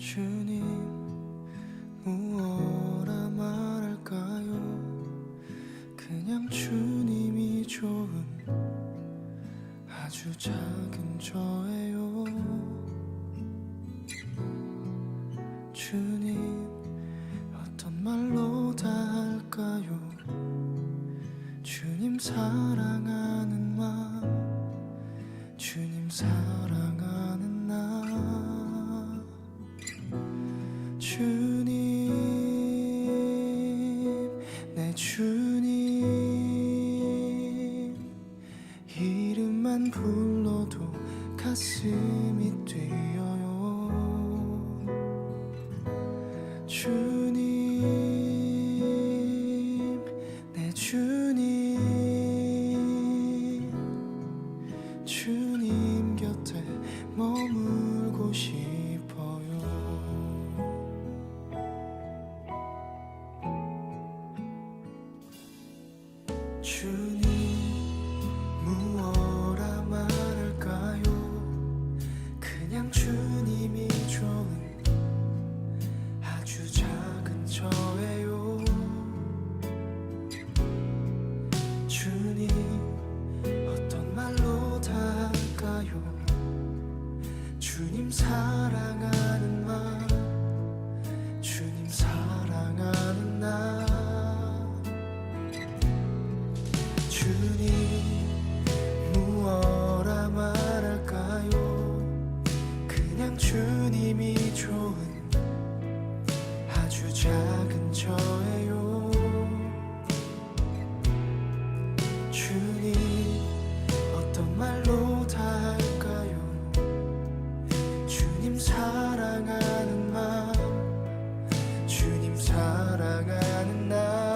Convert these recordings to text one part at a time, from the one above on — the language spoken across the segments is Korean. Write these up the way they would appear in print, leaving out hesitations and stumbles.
주님 무엇라 말할까요? 그냥 주님이 좋은 아주 작은 저예요. 주님 어떤 말로 다 할까요? 주님 사랑하는 마음, 주님 사랑하는 나. 주님, 내 주님, 이름만 불러도 가슴이 뛰어요. 주님, 내 주님, 주님 곁에 머물고 싶어요. 주님 무엇라 말할까요? 그냥 주님이 좋은 아주 작은 저예요. 주님 어떤 말로 다 할까요? 주님 사랑하는 마음, 주님 사랑하는 나. 주님 무엇라 말할까요? 그냥 주님이 좋은 아주 작은 저예요. 주님 어떤 말로 다 할까요? 주님 사랑하는 마음, 주님 사랑하는 나.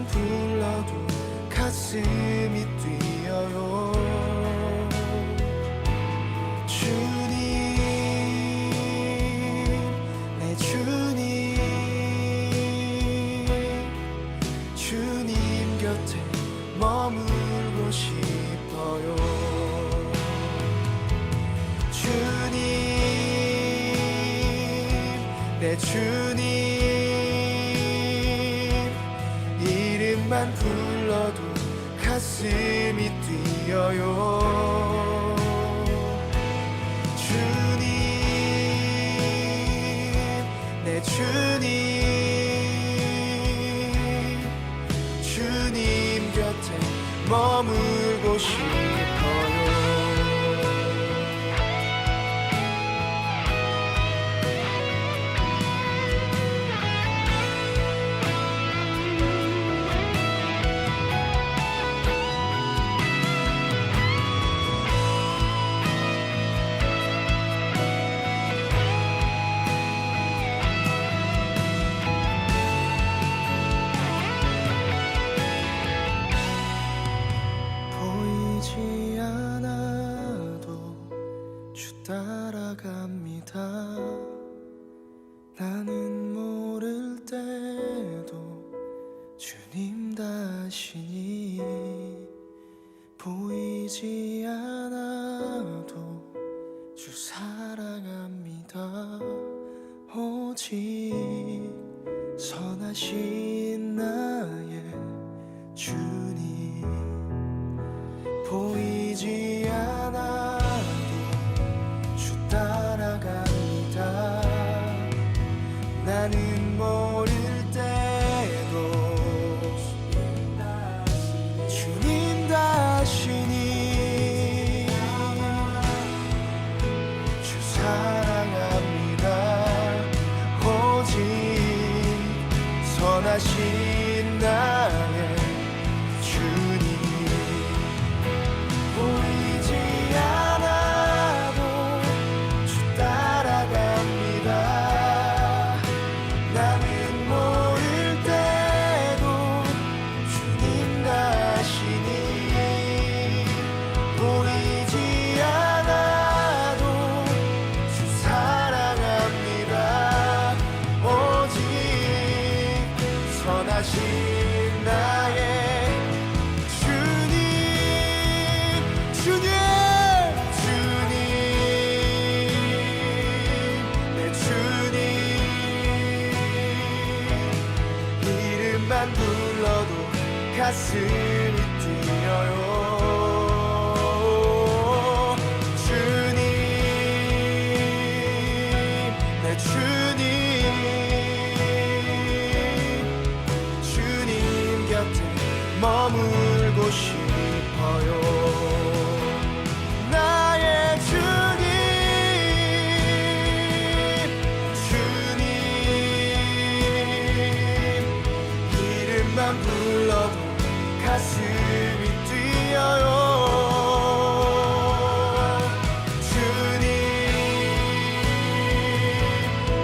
불러도 가슴이 뛰어요. 주님, 내 주님, 주님 곁에 머물고 싶어요. 주님, 내 주님, 이름만 불러도 가슴이 뛰어요. 주님, 내 주님, 주님 곁에 머물고 싶어요. 보이지 않아도 주 따라갑니다. 나는 모를 때도 주님 다시니. 보이지 않아도 주 사랑합니다. 오직 선하신 나의 주님. 보이지 않아도 주 따라갑니다. 나는 모를 때도 주님 다시니. 주 사랑합니다. 오직 선하신 나의 주님. 보이지 않아도 주 따라갑니다. 나는 모를 때도 주님 다시니. 보이지 않아도 주 사랑합니다. 오직 선한 하신 나의 주님, 주님, 주님, 내 주님. 이름만 불러도 가슴이 뛰어요. 주님, 내 주님, 주님 곁에 머물고 싶어요. 나의 주님, 주님, 이름만 불러도 가슴이 뛰어요. 주님,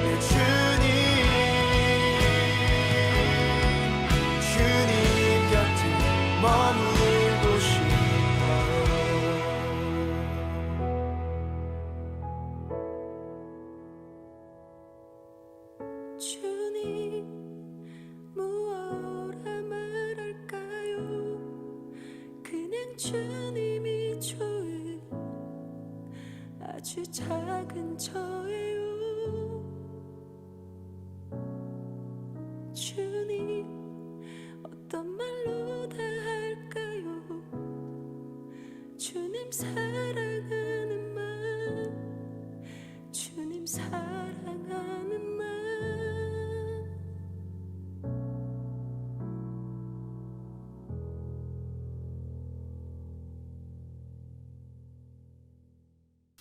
내 주님, 주님 곁에 머물고 싶어요. 주님, 무엇라 말할까요? 그냥 주님이 좋은 아주 작은 저예요. 주님, 어떤 말로 다 할까요? 주님 사랑하는 마음, 주님 사랑하는 마음.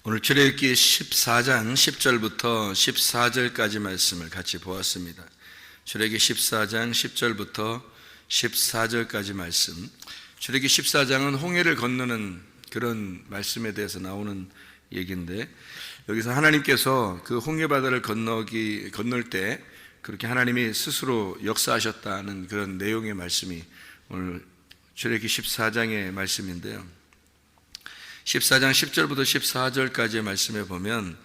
오늘 출애굽기 14장 10절부터 14절까지 말씀을 같이 보았습니다. 출애굽기 14장 10절부터 14절까지 말씀. 출애굽기 14장은 홍해를 건너는 그런 말씀에 대해서 나오는 얘기인데, 여기서 하나님께서 그 홍해 바다를 건널 때 그렇게 하나님이 스스로 역사하셨다는 그런 내용의 말씀이 오늘 출애굽기 14장의 말씀인데요. 14장 10절부터 14절까지의 말씀에 보면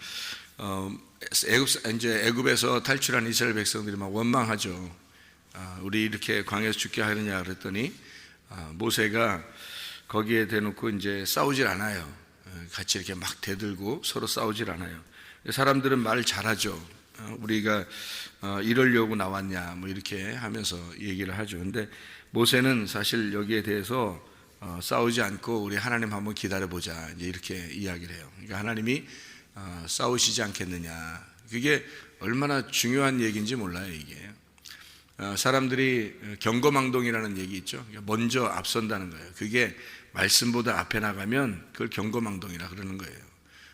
애굽에서 탈출한 이스라엘 백성들이 막 원망하죠. 우리 이렇게 광야에서 죽게 하느냐 그랬더니 모세가 거기에 대놓고 이제 싸우질 않아요. 같이 이렇게 막 대들고 서로 싸우질 않아요. 사람들은 말 잘하죠. 우리가 이러려고 나왔냐 뭐 이렇게 하면서 얘기를 하죠. 근데 모세는 사실 여기에 대해서 싸우지 않고 우리 하나님 한번 기다려보자 이제 이렇게 이야기를 해요. 그러니까 하나님이 싸우시지 않겠느냐. 그게 얼마나 중요한 얘기인지 몰라요. 이게 사람들이 경거망동이라는 얘기 있죠. 먼저 앞선다는 거예요. 그게 말씀보다 앞에 나가면 그걸 경거망동이라 그러는 거예요.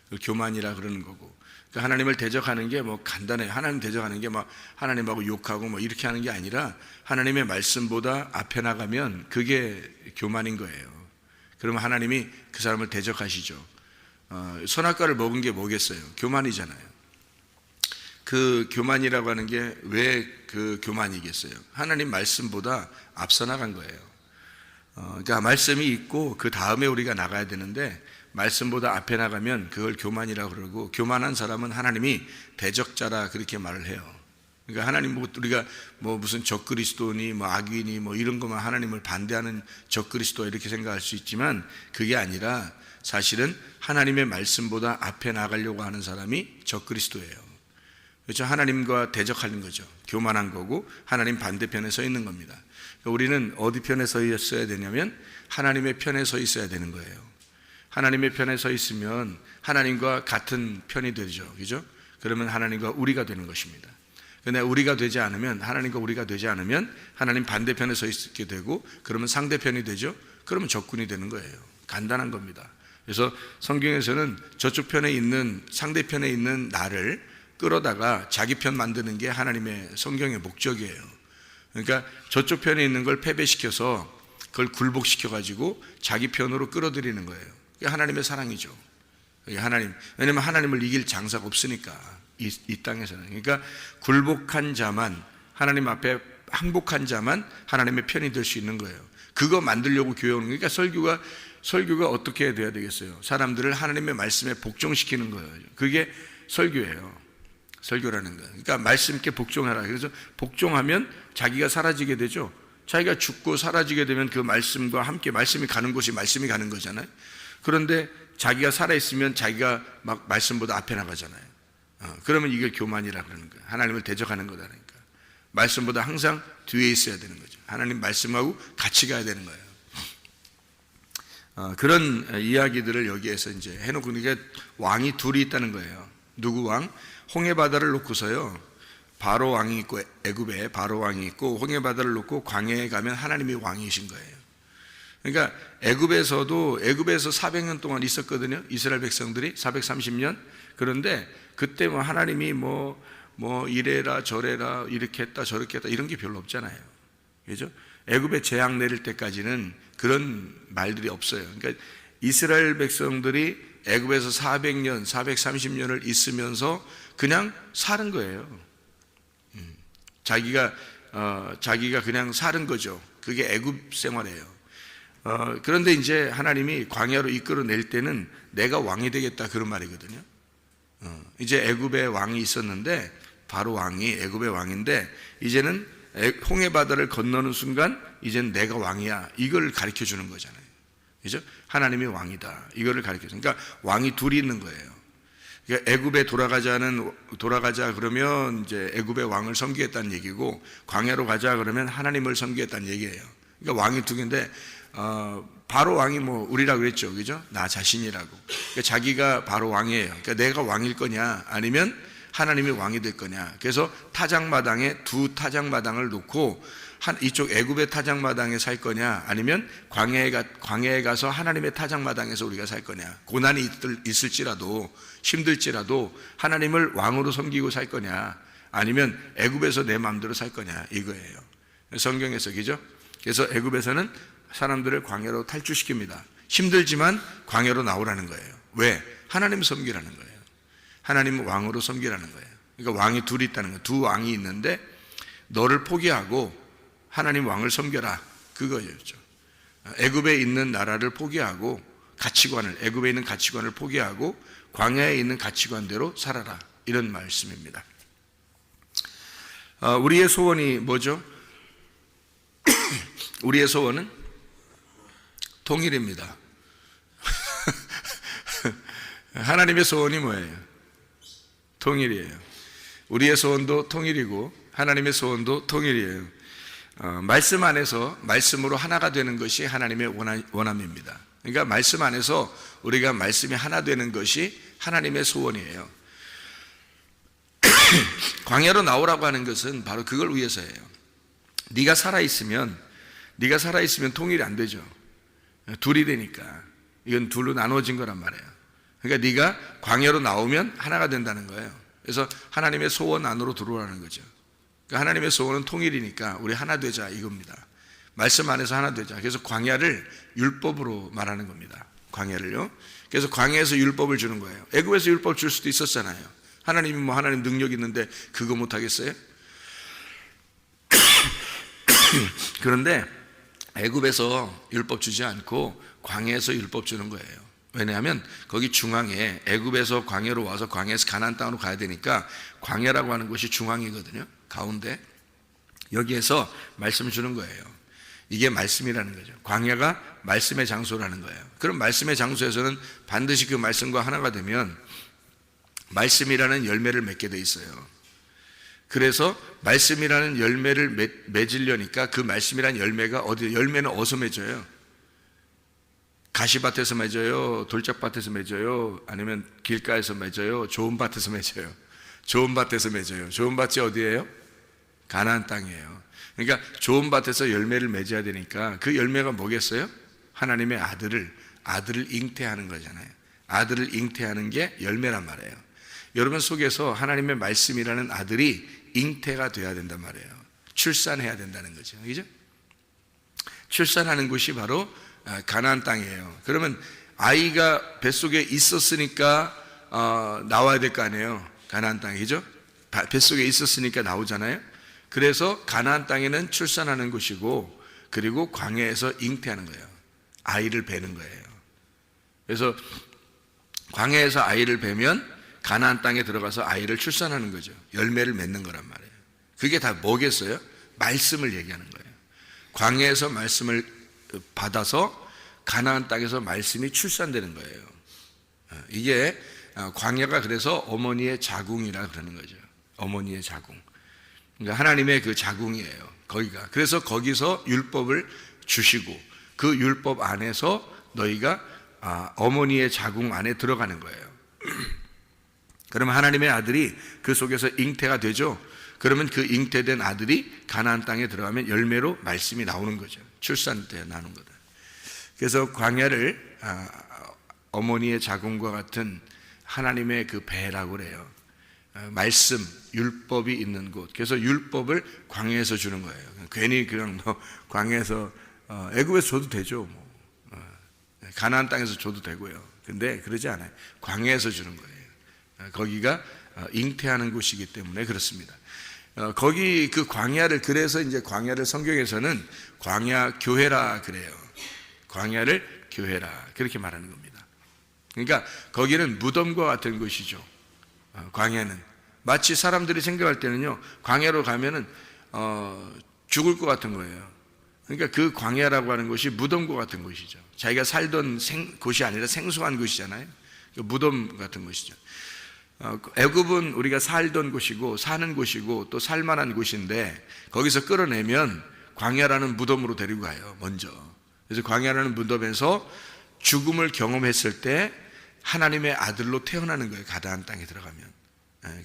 그걸 교만이라 그러는 거고. 그러니까 하나님을 대적하는 게 뭐 간단해요. 하나님 대적하는 게 막 하나님하고 욕하고 뭐 이렇게 하는 게 아니라 하나님의 말씀보다 앞에 나가면 그게 교만인 거예요. 그러면 하나님이 그 사람을 대적하시죠. 선악과를 먹은 게 뭐겠어요? 교만이잖아요. 그 교만이라고 하는 게 왜 그 교만이겠어요? 하나님 말씀보다 앞서 나간 거예요. 그러니까 말씀이 있고 그 다음에 우리가 나가야 되는데 말씀보다 앞에 나가면 그걸 교만이라고 그러고, 교만한 사람은 하나님이 대적자라 그렇게 말을 해요. 그러니까 하나님 우리가 뭐 무슨 적그리스도니 뭐 악인이 뭐 이런 것만 하나님을 반대하는 적그리스도 이렇게 생각할 수 있지만 그게 아니라 사실은 하나님의 말씀보다 앞에 나가려고 하는 사람이 적그리스도예요. 그렇죠? 하나님과 대적하는 거죠. 교만한 거고 하나님 반대편에 서 있는 겁니다. 그러니까 우리는 어디 편에 서 있어야 되냐면 하나님의 편에 서 있어야 되는 거예요. 하나님의 편에 서 있으면 하나님과 같은 편이 되죠. 그죠? 그러면 하나님과 우리가 되는 것입니다. 근데 우리가 되지 않으면, 하나님과 우리가 되지 않으면 하나님 반대편에 서 있게 되고, 그러면 상대편이 되죠. 그러면 적군이 되는 거예요. 간단한 겁니다. 그래서 성경에서는 저쪽 편에 있는, 상대편에 있는 나를 끌어다가 자기 편 만드는 게 하나님의 성경의 목적이에요. 그러니까 저쪽 편에 있는 걸 패배시켜서 그걸 굴복시켜가지고 자기 편으로 끌어들이는 거예요. 그게 하나님의 사랑이죠. 하나님, 왜냐면 하나님을 이길 장사가 없으니까 이 땅에서는. 그러니까 굴복한 자만, 하나님 앞에 항복한 자만 하나님의 편이 될 수 있는 거예요. 그거 만들려고 교회 오는 거니까 설교가 어떻게 돼야 되겠어요? 사람들을 하나님의 말씀에 복종시키는 거예요. 그게 설교예요. 설교라는 거예요. 그러니까 말씀께 복종하라. 그래서 복종하면 자기가 사라지게 되죠. 자기가 죽고 사라지게 되면 그 말씀과 함께 말씀이 가는 곳이 말씀이 가는 거잖아요. 그런데 자기가 살아있으면 자기가 막 말씀보다 앞에 나가잖아요. 그러면 이게 교만이라 그러는 거예요. 하나님을 대적하는 거다니까. 말씀보다 항상 뒤에 있어야 되는 거죠. 하나님 말씀하고 같이 가야 되는 거예요. 그런 이야기들을 여기에서 이제 해놓고, 그러니까 왕이 둘이 있다는 거예요. 누구 왕? 홍해 바다를 놓고서요, 바로 왕이 있고, 애굽에 바로 왕이 있고, 홍해 바다를 놓고 광야에 가면 하나님이 왕이신 거예요. 그러니까 애굽에서 400년 동안 있었거든요. 이스라엘 백성들이 430년. 그런데 그때 뭐 하나님이 뭐 이래라 저래라 이렇게 했다 저렇게 했다 이런 게 별로 없잖아요. 그죠? 애굽에 재앙 내릴 때까지는 그런 말들이 없어요. 그러니까 이스라엘 백성들이 애굽에서 400년, 430년을 있으면서 그냥 사는 거예요. 자기가 그냥 사는 거죠. 그게 애굽 생활이에요. 그런데 이제 하나님이 광야로 이끌어낼 때는 내가 왕이 되겠다 그런 말이거든요. 이제 애굽의 왕이 있었는데 바로 왕이 애굽의 왕인데 이제는 홍해 바다를 건너는 순간 이제는 내가 왕이야 이걸 가르쳐 주는 거잖아요. 그죠? 하나님이 왕이다 이거를 가르쳐 주는. 그러니까 왕이 둘이 있는 거예요. 그러니까 애굽에 돌아가자 그러면 이제 애굽의 왕을 섬기겠다는 얘기고, 광야로 가자 그러면 하나님을 섬기겠다는 얘기예요. 그러니까 왕이 두 개인데 바로 왕이 뭐 우리라고 그랬죠, 그죠? 나 자신이라고. 그러니까 자기가 바로 왕이에요. 그러니까 내가 왕일 거냐 아니면 하나님이 왕이 될 거냐. 그래서 타작마당에 두 타작마당을 놓고 이쪽 애굽의 타작마당에 살 거냐 아니면 광야에 가서 하나님의 타작마당에서 우리가 살 거냐. 고난이 있을지라도 힘들지라도 하나님을 왕으로 섬기고 살 거냐 아니면 애굽에서 내 마음대로 살 거냐 이거예요. 성경에서, 그죠? 그래서 애굽에서는 사람들을 광야로 탈출시킵니다. 힘들지만 광야로 나오라는 거예요. 왜? 하나님 섬기라는 거예요. 하나님 왕으로 섬기라는 거예요. 그러니까 왕이 둘이 있다는 거예요. 두 왕이 있는데 너를 포기하고 하나님 왕을 섬겨라 그거였죠. 애굽에 있는 나라를 포기하고 애굽에 있는 가치관을 포기하고 광야에 있는 가치관대로 살아라 이런 말씀입니다. 우리의 소원이 뭐죠? 우리의 소원은 통일입니다. 하나님의 소원이 뭐예요? 통일이에요. 우리의 소원도 통일이고 하나님의 소원도 통일이에요. 말씀 안에서 말씀으로 하나가 되는 것이 하나님의 원함입니다. 그러니까 말씀 안에서 우리가 말씀이 하나 되는 것이 하나님의 소원이에요. 광야로 나오라고 하는 것은 바로 그걸 위해서예요. 네가 살아있으면 통일이 안 되죠. 둘이 되니까. 이건 둘로 나눠진 거란 말이에요. 그러니까 네가 광야로 나오면 하나가 된다는 거예요. 그래서 하나님의 소원 안으로 들어오라는 거죠. 그러니까 하나님의 소원은 통일이니까 우리 하나 되자 이겁니다. 말씀 안에서 하나 되자. 그래서 광야를 율법으로 말하는 겁니다. 광야를요. 그래서 광야에서 율법을 주는 거예요. 애굽에서 율법 줄 수도 있었잖아요. 하나님이 하나님 능력 있는데 그거 못 하겠어요? 그런데 애굽에서 율법 주지 않고 광야에서 율법 주는 거예요. 왜냐하면 거기 중앙에 애굽에서 광야로 와서 광야에서 가나안 땅으로 가야 되니까 광야라고 하는 곳이 중앙이거든요. 가운데 여기에서 말씀을 주는 거예요. 이게 말씀이라는 거죠. 광야가 말씀의 장소라는 거예요. 그럼 말씀의 장소에서는 반드시 그 말씀과 하나가 되면 말씀이라는 열매를 맺게 돼 있어요. 그래서 말씀이라는 열매를 맺으려니까 그 말씀이라는 열매가 열매는 어디서 맺어요? 가시밭에서 맺어요? 돌짝밭에서 맺어요? 아니면 길가에서 맺어요? 좋은 밭에서 맺어요? 좋은 밭에서 맺어요. 좋은 밭이 어디예요? 가나안 땅이에요. 그러니까 좋은 밭에서 열매를 맺어야 되니까 그 열매가 뭐겠어요? 하나님의 아들을 잉태하는 거잖아요. 아들을 잉태하는 게 열매란 말이에요. 여러분 속에서 하나님의 말씀이라는 아들이 잉태가 돼야 된단 말이에요. 출산해야 된다는 거죠. 그죠? 출산하는 곳이 바로 가나안 땅이에요. 그러면 아이가 뱃속에 있었으니까 나와야 될 거 아니에요. 가나안 땅이죠. 뱃속에 있었으니까 나오잖아요. 그래서 가나안 땅에는 출산하는 곳이고 그리고 광야에서 잉태하는 거예요. 아이를 베는 거예요. 그래서 광야에서 아이를 베면 가나안 땅에 들어가서 아이를 출산하는 거죠. 열매를 맺는 거란 말이에요. 그게 다 뭐겠어요? 말씀을 얘기하는 거예요. 광야에서 말씀을 받아서 가나안 땅에서 말씀이 출산되는 거예요. 이게 광야가 그래서 어머니의 자궁이라 그러는 거죠. 어머니의 자궁. 그러니까 하나님의 그 자궁이에요. 거기가. 그래서 거기서 율법을 주시고 그 율법 안에서 너희가 어머니의 자궁 안에 들어가는 거예요. 그러면 하나님의 아들이 그 속에서 잉태가 되죠. 그러면 그 잉태된 아들이 가나안 땅에 들어가면 열매로 말씀이 나오는 거죠. 출산되어 나오는 거다. 그래서 광야를 어머니의 자궁과 같은 하나님의 그 배라고 그래요. 말씀, 율법이 있는 곳. 그래서 율법을 광야에서 주는 거예요. 괜히 그냥 광야에서 애굽에서 줘도 되죠. 가나안 땅에서 줘도 되고요. 근데 그러지 않아요. 광야에서 주는 거예요. 거기가 잉태하는 곳이기 때문에 그렇습니다. 거기 그 광야를, 그래서 이제 광야를 성경에서는 광야 교회라 그래요. 광야를 교회라 그렇게 말하는 겁니다. 그러니까 거기는 무덤과 같은 곳이죠. 광야는 마치 사람들이 생각할 때는요, 광야로 가면은 죽을 것 같은 거예요. 그러니까 그 광야라고 하는 곳이 무덤과 같은 곳이죠. 자기가 살던 곳이 아니라 생소한 곳이잖아요. 무덤 같은 곳이죠. 애굽은 우리가 살던 곳이고 사는 곳이고 또 살만한 곳인데 거기서 끌어내면 광야라는 무덤으로 데리고 가요. 먼저. 그래서 광야라는 무덤에서 죽음을 경험했을 때 하나님의 아들로 태어나는 거예요. 가나안 땅에 들어가면.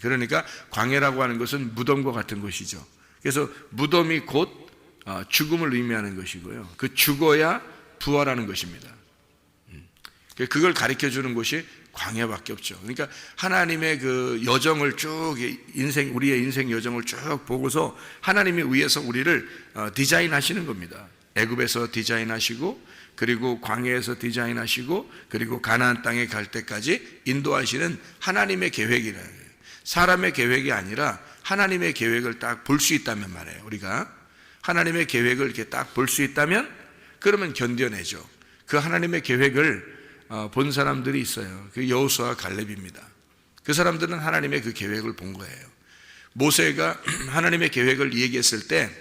그러니까 광야라고 하는 것은 무덤과 같은 곳이죠. 그래서 무덤이 곧 죽음을 의미하는 것이고요. 그 죽어야 부활하는 것입니다. 그걸 가르쳐 주는 곳이 광야밖에 없죠. 그러니까 하나님의 그 여정을 쭉 우리의 인생 여정을 쭉 보고서 하나님이 위에서 우리를 디자인하시는 겁니다. 애굽에서 디자인하시고 그리고 광야에서 디자인하시고 그리고 가나안 땅에 갈 때까지 인도하시는 하나님의 계획이라 해요. 사람의 계획이 아니라 하나님의 계획을 딱 볼 수 있다면 말이에요. 우리가 하나님의 계획을 이렇게 딱 볼 수 있다면 그러면 견뎌내죠. 그 하나님의 계획을 본 사람들이 있어요. 그 여호수아와 갈렙입니다. 그 사람들은 하나님의 그 계획을 본 거예요. 모세가 하나님의 계획을 얘기했을 때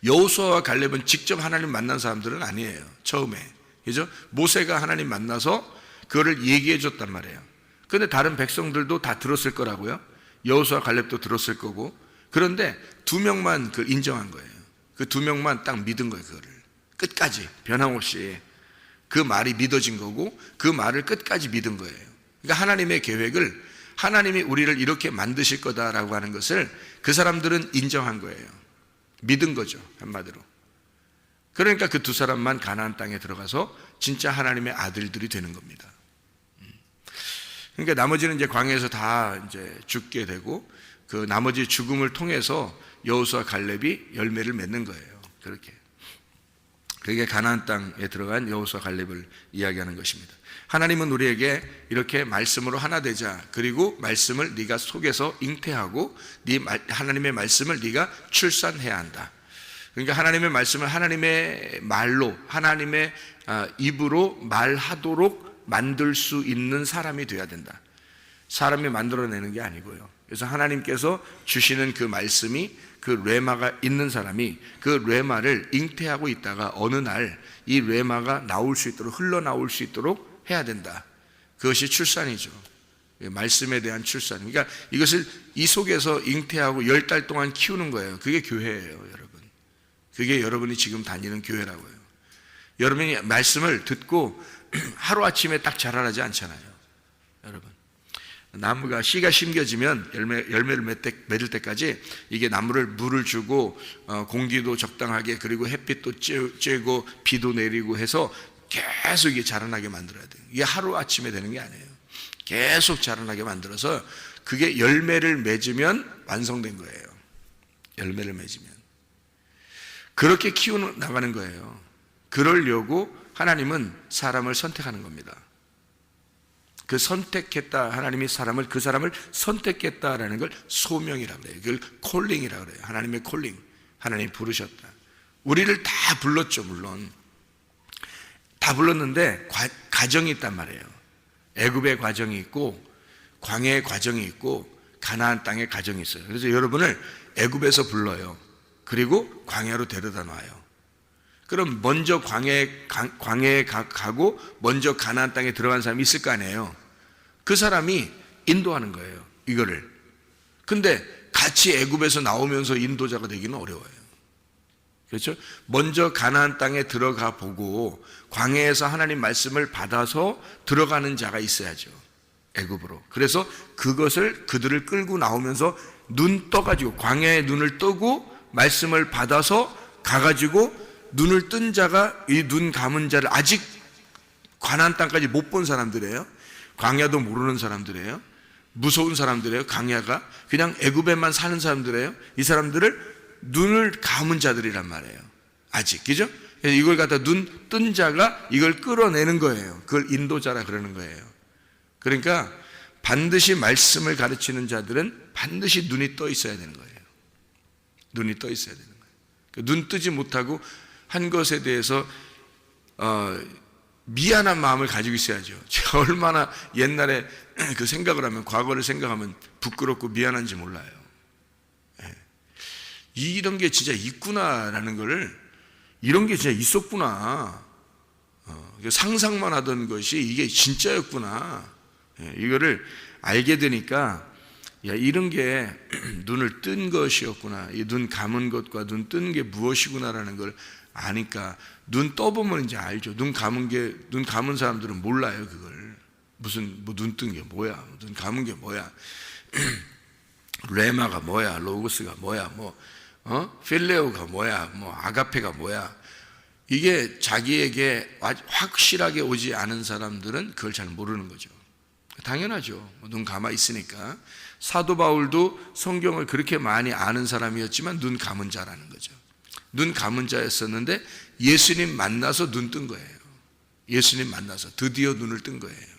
여호수아와 갈렙은 직접 하나님 만난 사람들은 아니에요. 처음에. 그죠? 모세가 하나님 만나서 그거를 얘기해 줬단 말이에요. 근데 다른 백성들도 다 들었을 거라고요. 여호수아 갈렙도 들었을 거고. 그런데 2명만 그 인정한 거예요. 그 2명만 딱 믿은 거예요. 그거를 끝까지 변함없이. 그 말이 믿어진 거고 그 말을 끝까지 믿은 거예요. 그러니까 하나님의 계획을, 하나님이 우리를 이렇게 만드실 거다라고 하는 것을 그 사람들은 인정한 거예요. 믿은 거죠, 한마디로. 그러니까 그 2사람만 가나안 땅에 들어가서 진짜 하나님의 아들들이 되는 겁니다. 그러니까 나머지는 이제 광야에서 다 이제 죽게 되고 그 나머지 죽음을 통해서 여호수아 갈렙이 열매를 맺는 거예요. 그렇게. 그게 가나안 땅에 들어간 여호수아 갈렙을 이야기하는 것입니다. 하나님은 우리에게 이렇게 말씀으로 하나 되자. 그리고 말씀을 네가 속에서 잉태하고 하나님의 말씀을 네가 출산해야 한다. 그러니까 하나님의 말씀을 하나님의 말로, 하나님의 입으로 말하도록 만들 수 있는 사람이 되어야 된다. 사람이 만들어내는 게 아니고요. 그래서 하나님께서 주시는 그 말씀이, 그 뢰마가 있는 사람이 그 뢰마를 잉태하고 있다가 어느 날 이 뢰마가 나올 수 있도록, 흘러나올 수 있도록 해야 된다. 그것이 출산이죠. 말씀에 대한 출산. 그러니까 이것을 이 속에서 잉태하고 10달 동안 키우는 거예요. 그게 교회예요, 여러분. 그게 여러분이 지금 다니는 교회라고요. 여러분이 말씀을 듣고 하루아침에 딱 자라나지 않잖아요, 여러분. 나무가 씨가 심겨지면 열매를 맺을 때까지 이게 나무를 물을 주고 공기도 적당하게, 그리고 햇빛도 쬐고 비도 내리고 해서 계속 이게 자라나게 만들어야 돼요. 이게 하루아침에 되는 게 아니에요. 계속 자라나게 만들어서 그게 열매를 맺으면 완성된 거예요. 열매를 맺으면. 그렇게 키워 나가는 거예요. 그러려고 하나님은 사람을 선택하는 겁니다. 그 선택했다, 하나님이 그 사람을 선택했다라는 걸 소명이라고 그래요. 그걸 콜링이라고 그래요. 하나님의 콜링. 하나님이 부르셨다. 우리를 다 불렀죠, 물론. 다 불렀는데 과정이 있단 말이에요. 애굽의 과정이 있고 광야의 과정이 있고 가나안 땅의 과정이 있어요. 그래서 여러분을 애굽에서 불러요. 그리고 광야로 데려다 놔요. 그럼 먼저 광야에 가고 먼저 가나안 땅에 들어간 사람이 있을 거 아니에요. 그 사람이 인도하는 거예요, 이거를. 근데 같이 애굽에서 나오면서 인도자가 되기는 어려워요. 그렇죠? 먼저 가나안 땅에 들어가 보고 광야에서 하나님 말씀을 받아서 들어가는 자가 있어야죠, 애굽으로. 그래서 그들을 끌고 나오면서 눈 떠가지고 광야에 눈을 뜨고 말씀을 받아서 가가지고 눈을 뜬 자가, 이 눈 감은 자를 아직 가나안 땅까지 못 본 사람들이에요. 광야도 모르는 사람들이에요. 무서운 사람들이에요. 광야가 그냥 애굽에만 사는 사람들이에요. 이 사람들을 눈을 감은 자들이란 말이에요, 아직. 그죠? 이걸 갖다 눈 뜬 자가 이걸 끌어내는 거예요. 그걸 인도자라 그러는 거예요. 그러니까 반드시 말씀을 가르치는 자들은 반드시 눈이 떠 있어야 되는 거예요. 눈이 떠 있어야 되는 거예요. 눈 뜨지 못하고 한 것에 대해서 미안한 마음을 가지고 있어야죠. 제가 얼마나 옛날에 그 생각을 하면, 과거를 생각하면 부끄럽고 미안한지 몰라요. 이런 게 진짜 있구나라는 거를, 이런 게 진짜 있었구나, 상상만 하던 것이 이게 진짜였구나, 이거를 알게 되니까, 야, 이런 게 눈을 뜬 것이었구나, 이 눈 감은 것과 눈 뜬 게 무엇이구나라는 걸 아니까, 눈 떠보면 이제 알죠. 눈 감은 사람들은 몰라요, 그걸. 무슨, 눈 뜬 게 뭐야, 눈 감은 게 뭐야, 레마가 뭐야, 로고스가 뭐야, 필레오가 뭐야, 아가페가 뭐야. 이게 자기에게 확실하게 오지 않은 사람들은 그걸 잘 모르는 거죠. 당연하죠. 눈 감아 있으니까. 사도 바울도 성경을 그렇게 많이 아는 사람이었지만 눈 감은 자라는 거죠. 눈 감은 자였었는데 예수님 만나서 눈 뜬 거예요. 예수님 만나서 드디어 눈을 뜬 거예요.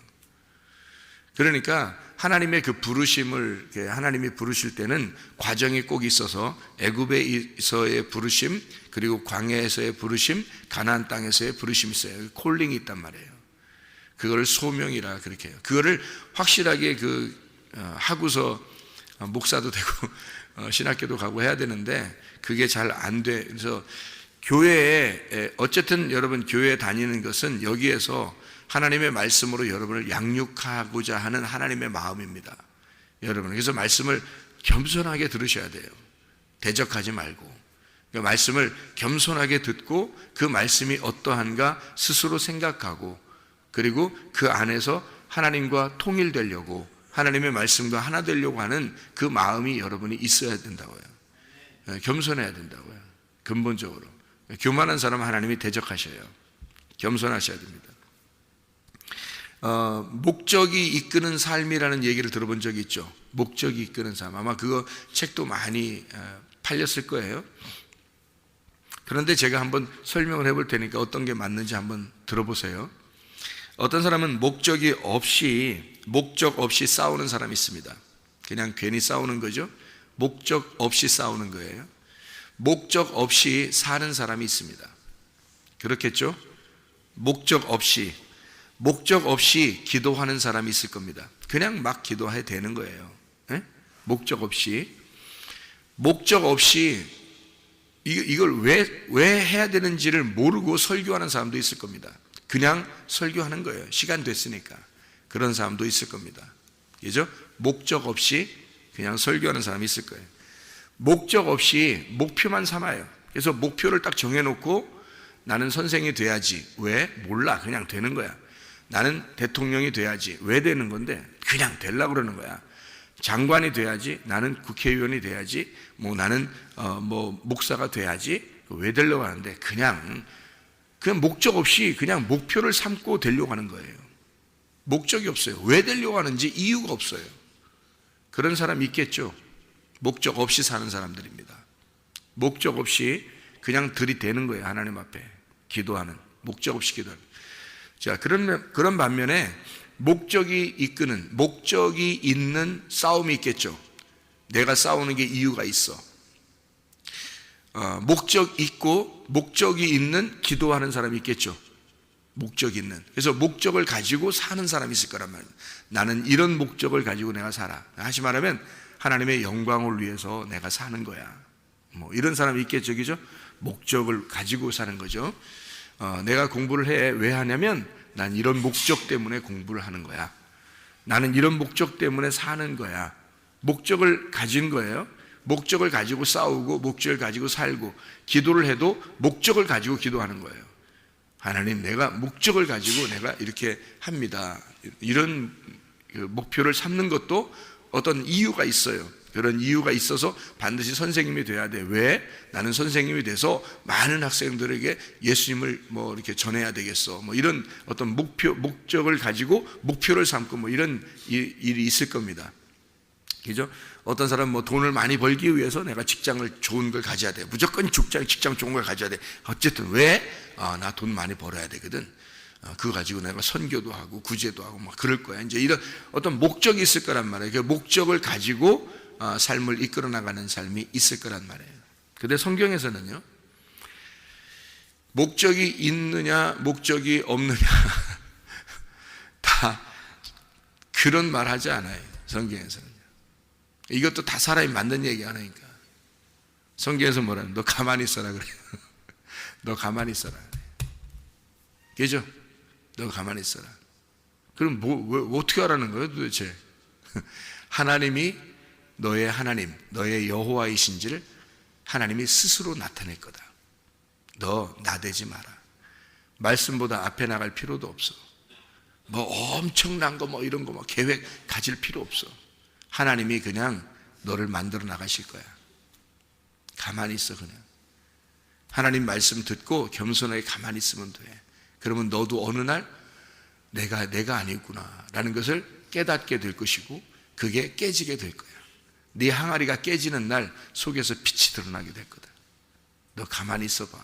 그러니까 하나님의 그 부르심을, 하나님이 부르실 때는 과정이 꼭 있어서 애굽에서의 부르심, 그리고 광야에서의 부르심, 가나안 땅에서의 부르심이 있어요. 콜링이 있단 말이에요. 그거를 소명이라 그렇게 해요. 그거를 확실하게 하고서 목사도 되고 신학교도 가고 해야 되는데 그게 잘 안 돼. 그래서 교회에, 어쨌든 여러분 교회에 다니는 것은 여기에서 하나님의 말씀으로 여러분을 양육하고자 하는 하나님의 마음입니다, 여러분. 그래서 말씀을 겸손하게 들으셔야 돼요. 대적하지 말고. 그러니까 말씀을 겸손하게 듣고 그 말씀이 어떠한가 스스로 생각하고, 그리고 그 안에서 하나님과 통일되려고, 하나님의 말씀과 하나 되려고 하는 그 마음이 여러분이 있어야 된다고요. 겸손해야 된다고요, 근본적으로. 교만한 사람은 하나님이 대적하셔요. 겸손하셔야 됩니다. 목적이 이끄는 삶이라는 얘기를 들어본 적이 있죠. 목적이 이끄는 삶. 아마 그거 책도 많이 팔렸을 거예요. 그런데 제가 한번 설명을 해볼 테니까 어떤 게 맞는지 한번 들어보세요. 어떤 사람은 목적 없이 싸우는 사람이 있습니다. 그냥 괜히 싸우는 거죠. 목적 없이 싸우는 거예요. 목적 없이 사는 사람이 있습니다. 그렇겠죠? 목적 없이 기도하는 사람이 있을 겁니다. 그냥 막 기도해야 되는 거예요. 목적 없이 이걸 왜 해야 되는지를 모르고 설교하는 사람도 있을 겁니다. 그냥 설교하는 거예요. 시간 됐으니까. 그런 사람도 있을 겁니다. 그죠? 목적 없이 그냥 설교하는 사람이 있을 거예요. 목적 없이 목표만 삼아요. 그래서 목표를 딱 정해놓고 나는 선생이 돼야지. 왜? 몰라. 그냥 되는 거야. 나는 대통령이 돼야지. 왜 되는 건데? 그냥 되려고 그러는 거야. 장관이 돼야지. 나는 국회의원이 돼야지. 나는 목사가 돼야지. 왜 되려고 하는데? 그냥 목적 없이 그냥 목표를 삼고 되려고 하는 거예요. 목적이 없어요. 왜 되려고 하는지 이유가 없어요. 그런 사람 있겠죠? 목적 없이 사는 사람들입니다. 목적 없이 그냥 들이대는 거예요. 하나님 앞에 기도하는, 목적 없이 기도하는. 자, 그런 반면에 목적이 있는 싸움이 있겠죠. 내가 싸우는 게 이유가 있어. 목적이 있는 기도하는 사람이 있겠죠. 목적이 있는. 그래서 목적을 가지고 사는 사람이 있을 거란 말이에요. 나는 이런 목적을 가지고 내가 살아. 다시 말하면 하나님의 영광을 위해서 내가 사는 거야. 뭐 이런 사람이 있겠죠, 그죠? 목적을 가지고 사는 거죠. 내가 공부를 해. 왜 하냐면 난 이런 목적 때문에 공부를 하는 거야. 나는 이런 목적 때문에 사는 거야. 목적을 가진 거예요. 목적을 가지고 싸우고 목적을 가지고 살고, 기도를 해도 목적을 가지고 기도하는 거예요. 하나님, 내가 목적을 가지고 내가 이렇게 합니다. 이런 목표를 삼는 것도 어떤 이유가 있어요. 그런 이유가 있어서 반드시 선생님이 돼야 돼. 왜? 나는 선생님이 돼서 많은 학생들에게 예수님을 뭐 이렇게 전해야 되겠어. 뭐 이런 어떤 목적을 가지고 목표를 삼고 뭐 이런 일이 있을 겁니다. 그죠? 어떤 사람은 뭐 돈을 많이 벌기 위해서 내가 직장을 좋은 걸 가져야 돼. 무조건 직장 좋은 걸 가져야 돼. 어쨌든 왜? 나 돈 많이 벌어야 되거든. 그거 가지고 내가 선교도 하고 구제도 하고 막 그럴 거야. 이제 이런 어떤 목적이 있을 거란 말이에요. 그 목적을 가지고 삶을 이끌어 나가는 삶이 있을 거란 말이에요. 근데 성경에서는요, 목적이 있느냐 목적이 없느냐 다 그런 말 하지 않아요. 성경에서는. 이것도 다 사람이 만든 얘기 안 하니까. 성경에서 뭐라는, 너 가만히 있어라 그래요. 너 가만히 있어라 그래. 그죠? 너 가만히 있어라. 그럼 왜 어떻게 하라는 거예요 도대체? 하나님이 너의 하나님, 너의 여호와이신지를 하나님이 스스로 나타낼 거다. 너 나대지 마라. 말씀보다 앞에 나갈 필요도 없어. 뭐 엄청난 거 뭐 이런 거 뭐 계획 가질 필요 없어. 하나님이 그냥 너를 만들어 나가실 거야. 가만히 있어. 그냥 하나님 말씀 듣고 겸손하게 가만히 있으면 돼. 그러면 너도 어느 날 내가 아니구나 라는 것을 깨닫게 될 것이고, 그게 깨지게 될 거야. 네 항아리가 깨지는 날 속에서 빛이 드러나게 될 거다. 너 가만히 있어봐.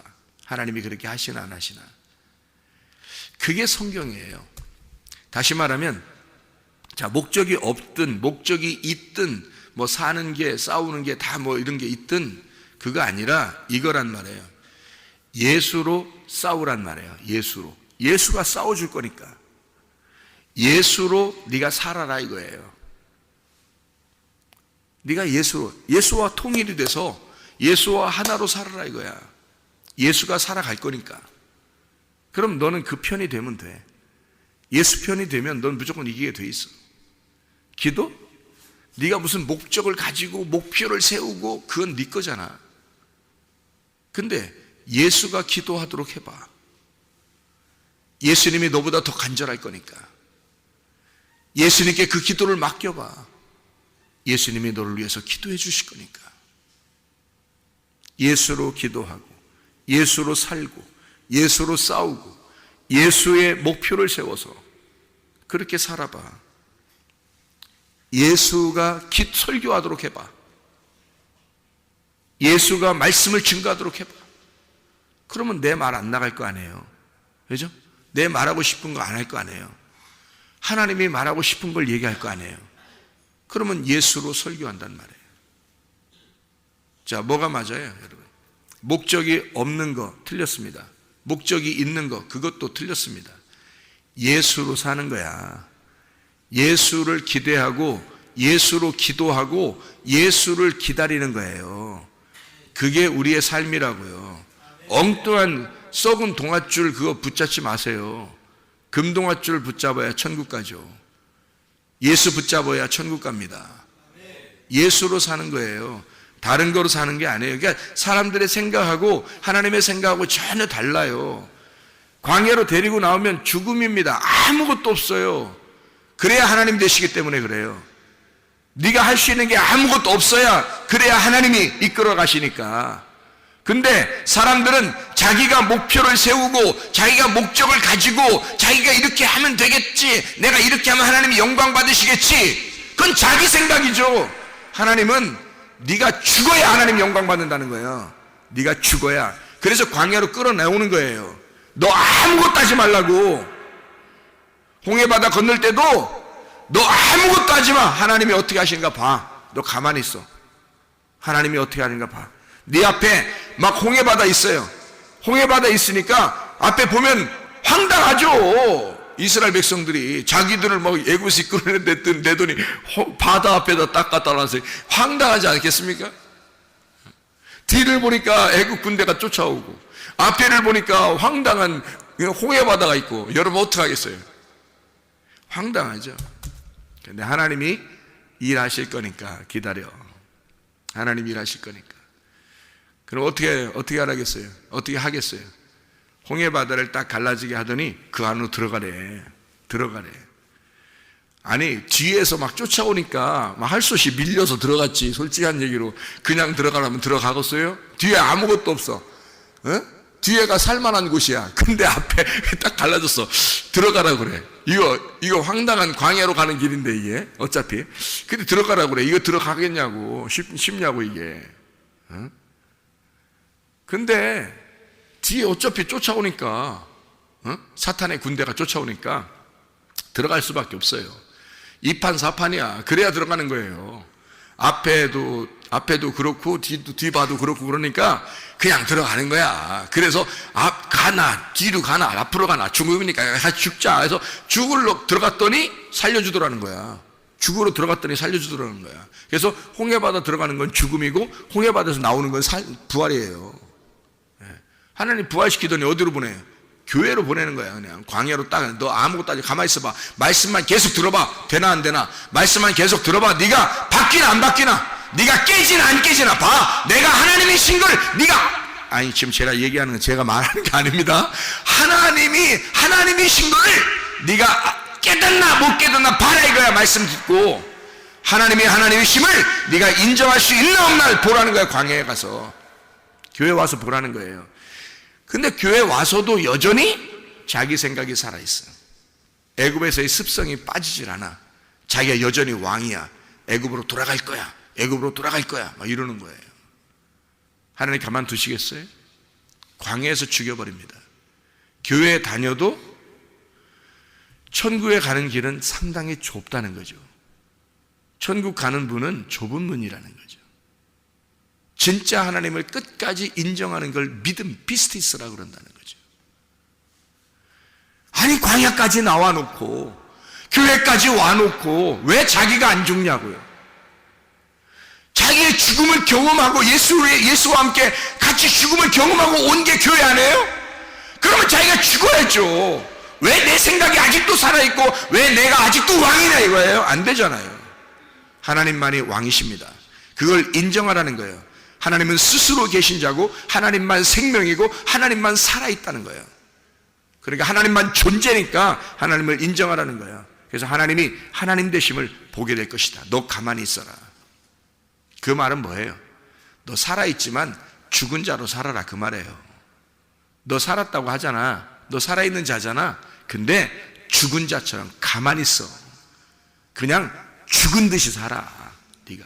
하나님이 그렇게 하시나 안 하시나. 그게 성경이에요. 다시 말하면, 자, 목적이 없든 목적이 있든 뭐 사는 게 싸우는 게 다 뭐 이런 게 있든 그거 아니라 이거란 말이에요. 예수로 싸우란 말이에요. 예수로. 예수가 싸워줄 거니까 예수로 네가 살아라 이거예요. 네가 예수와 통일이 돼서 예수와 하나로 살아라 이거야. 예수가 살아갈 거니까. 그럼 너는 그 편이 되면 돼. 예수 편이 되면 넌 무조건 이기게 돼 있어. 기도? 네가 무슨 목적을 가지고 목표를 세우고 그건 네 거잖아. 근데 예수가 기도하도록 해봐. 예수님이 너보다 더 간절할 거니까. 예수님께 그 기도를 맡겨봐. 예수님이 너를 위해서 기도해 주실 거니까. 예수로 기도하고 예수로 살고 예수로 싸우고 예수의 목표를 세워서 그렇게 살아봐. 예수가 설교하도록 해봐. 예수가 말씀을 증거하도록 해봐. 그러면 내 말 안 나갈 거 아니에요. 그죠? 내 말하고 싶은 거 안 할 거 아니에요. 하나님이 말하고 싶은 걸 얘기할 거 아니에요. 그러면 예수로 설교한단 말이에요. 자, 뭐가 맞아요, 여러분? 목적이 없는 거 틀렸습니다. 목적이 있는 거 그것도 틀렸습니다. 예수로 사는 거야. 예수를 기대하고 예수로 기도하고 예수를 기다리는 거예요. 그게 우리의 삶이라고요. 엉뚱한 썩은 동아줄 그거 붙잡지 마세요. 금동아줄 붙잡아야 천국 가죠. 예수 붙잡아야 천국 갑니다. 예수로 사는 거예요. 다른 거로 사는 게 아니에요. 그러니까 사람들의 생각하고 하나님의 생각하고 전혀 달라요. 광야로 데리고 나오면 죽음입니다. 아무것도 없어요. 그래야 하나님 되시기 때문에 그래요. 네가 할 수 있는 게 아무것도 없어야 그래야 하나님이 이끌어 가시니까. 근데 사람들은 자기가 목표를 세우고 자기가 목적을 가지고 자기가 이렇게 하면 되겠지, 내가 이렇게 하면 하나님이 영광 받으시겠지, 그건 자기 생각이죠. 하나님은 네가 죽어야 하나님 영광 받는다는 거예요. 네가 죽어야. 그래서 광야로 끌어내오는 거예요. 너 아무것도 하지 말라고. 홍해바다 건널 때도 너 아무것도 하지 마. 하나님이 어떻게 하시는가 봐. 너 가만히 있어. 하나님이 어떻게 하는가 봐. 네 앞에 막 홍해바다 있어요. 홍해바다 있으니까 앞에 보면 황당하죠. 이스라엘 백성들이 자기들을 막 애굽에서 이끌어내더니 바다 앞에다 딱 갖다 놨어요. 황당하지 않겠습니까? 뒤를 보니까 애굽 군대가 쫓아오고 앞에를 보니까 황당한 홍해 바다가 있고, 여러분 어떡하겠어요? 황당하죠. 근데 하나님이 일하실 거니까 기다려. 하나님이 일하실 거니까. 그럼 어떻게 하라겠어요? 어떻게 하겠어요? 홍해 바다를 딱 갈라지게 하더니 그 안으로 들어가래. 아니 뒤에서 막 쫓아오니까 막 할 수 없이 밀려서 들어갔지. 솔직한 얘기로 그냥 들어가라면 들어가겠어요? 뒤에 아무것도 없어. 어? 뒤에가 살만한 곳이야. 근데 앞에 딱 갈라졌어. 들어가라 그래. 이거 황당한 광야로 가는 길인데 이게 어차피. 근데 들어가라 그래. 이거 들어가겠냐고. 쉽냐고 이게. 어? 근데 뒤에 어차피 쫓아오니까, 사탄의 군대가 쫓아오니까 들어갈 수밖에 없어요. 이판사판이야. 그래야 들어가는 거예요. 앞에도 그렇고 뒤 봐도 그렇고 그러니까 그냥 들어가는 거야. 그래서 가나 뒤로 가나 앞으로 가나 죽으니까 같이 죽자 해서 죽으러 들어갔더니 살려주더라는 거야. 죽으러 들어갔더니 살려주더라는 거야. 그래서 홍해바다 들어가는 건 죽음이고 홍해바다에서 나오는 건 부활이에요. 하나님 부활시키더니 어디로 보내요? 교회로 보내는 거야. 그냥 광야로 딱, 너 아무것도 아직 가만히 있어봐. 말씀만 계속 들어봐. 되나 안 되나? 말씀만 계속 들어봐. 네가 바뀌나 안 바뀌나? 네가 깨지나 안 깨지나 봐. 내가 하나님의 신걸 네가, 아니 지금 제가 얘기하는 건 제가 말하는 게 아닙니다. 하나님의 신거를 네가 깨닫나 못 깨닫나 봐라 이거야. 말씀 듣고 하나님의 힘을 네가 인정할 수 있나 없나를 보라는 거야. 광야에 가서 교회 와서 보라는 거예요. 근데 교회 와서도 여전히 자기 생각이 살아있어. 애굽에서의 습성이 빠지질 않아. 자기가 여전히 왕이야. 애굽으로 돌아갈 거야. 막 이러는 거예요. 하나님 가만두시겠어요? 광야에서 죽여버립니다. 교회에 다녀도 천국에 가는 길은 상당히 좁다는 거죠. 천국 가는 문은 좁은 문이라는 거죠. 진짜 하나님을 끝까지 인정하는 걸 믿음 피스티스라고 그런다는 거죠. 아니 광야까지 나와놓고 교회까지 와놓고 왜 자기가 안 죽냐고요. 자기의 죽음을 경험하고 예수와 함께 같이 죽음을 경험하고 온 게 교회 아니에요? 그러면 자기가 죽어야죠. 왜 내 생각이 아직도 살아있고 왜 내가 아직도 왕이냐 이거예요? 안 되잖아요. 하나님만이 왕이십니다. 그걸 인정하라는 거예요. 하나님은 스스로 계신 자고 하나님만 생명이고 하나님만 살아있다는 거예요. 그러니까 하나님만 존재니까 하나님을 인정하라는 거예요. 그래서 하나님이 하나님 되심을 보게 될 것이다. 너 가만히 있어라. 그 말은 뭐예요? 너 살아있지만 죽은 자로 살아라 그 말이에요. 너 살았다고 하잖아. 너 살아있는 자잖아. 근데 죽은 자처럼 가만히 있어. 그냥 죽은 듯이 살아. 네가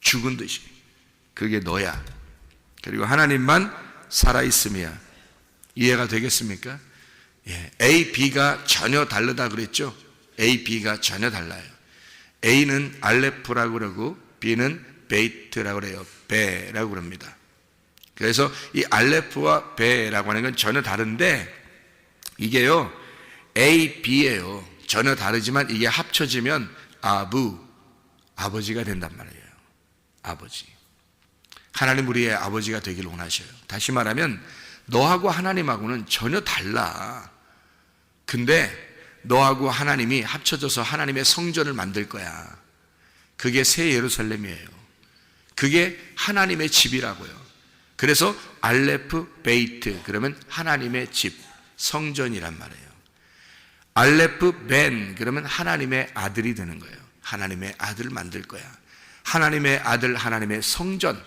죽은 듯이. 그게 너야. 그리고 하나님만 살아있음이야. 이해가 되겠습니까? 예. A, B가 전혀 다르다 그랬죠? A, B가 전혀 달라요. A는 알레프라고 그러고 B는 베이트라고 그래요. 베라고 그럽니다. 그래서 이 알레프와 베라고 하는 건 전혀 다른데 이게요 A, B예요. 전혀 다르지만 이게 합쳐지면 아버지가 된단 말이에요. 아버지. 하나님 우리의 아버지가 되기를 원하셔요. 다시 말하면 너하고 하나님하고는 전혀 달라. 근데 너하고 하나님이 합쳐져서 하나님의 성전을 만들 거야. 그게 새 예루살렘이에요. 그게 하나님의 집이라고요. 그래서 알레프 베이트 그러면 하나님의 집, 성전이란 말이에요. 알레프 벤 그러면 하나님의 아들이 되는 거예요. 하나님의 아들을 만들 거야. 하나님의 아들, 하나님의 성전.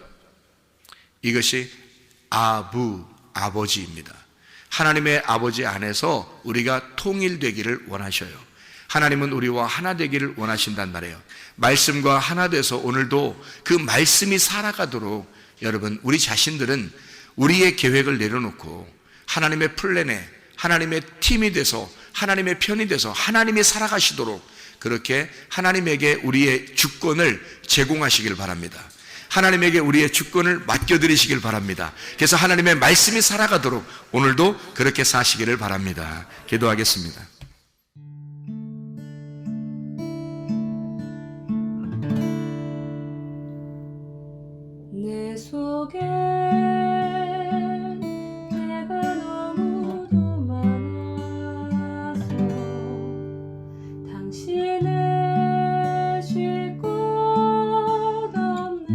이것이 아버지입니다. 하나님의 아버지 안에서 우리가 통일되기를 원하셔요. 하나님은 우리와 하나 되기를 원하신단 말이에요. 말씀과 하나 돼서 오늘도 그 말씀이 살아가도록 여러분 우리 자신들은 우리의 계획을 내려놓고 하나님의 플랜에 하나님의 팀이 돼서 하나님의 편이 돼서 하나님이 살아가시도록 그렇게 하나님에게 우리의 주권을 제공하시길 바랍니다. 하나님에게 우리의 주권을 맡겨드리시길 바랍니다. 그래서 하나님의 말씀이 살아가도록 오늘도 그렇게 사시기를 바랍니다. 기도하겠습니다. 내 속에 내가 너무도 많아서 당신을 쉴 곳 없네.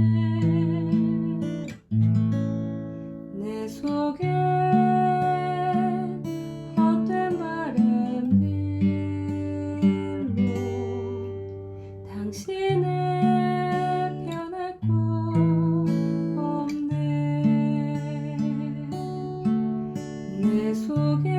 내 속에 헛된 바램들로 당신을 변할 곳 없네. 내 속에